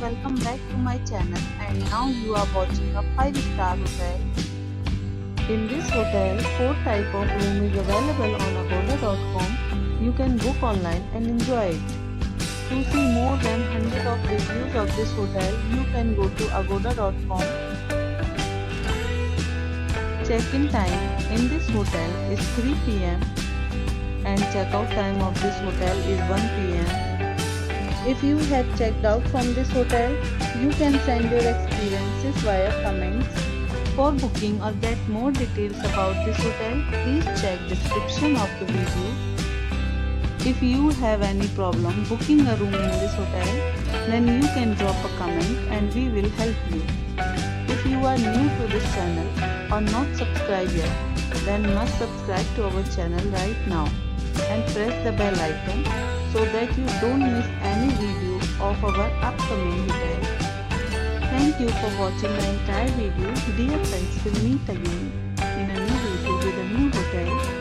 welcome back to my channel, and now you are watching a 5-star hotel. In this hotel, 4 type of room is available on agoda.com. You can book online and enjoy it. To see more than 100 of reviews of this hotel, you can go to agoda.com. Check-in time in this hotel is 3 p.m. and check-out time of this hotel is 1 p.m. If you have checked out from this hotel, you can send your experiences via comments. For booking or get more details about this hotel, please check description of the video. If you have any problem booking a room in this hotel, then you can drop a comment and we will help you. If you are new to this channel or not subscribed yet, then must subscribe to our channel right now and press the bell icon so that you don't miss any video of our upcoming hotel. Thank you for watching the entire video. Dear friends, we'll meet again in a new video with a new hotel.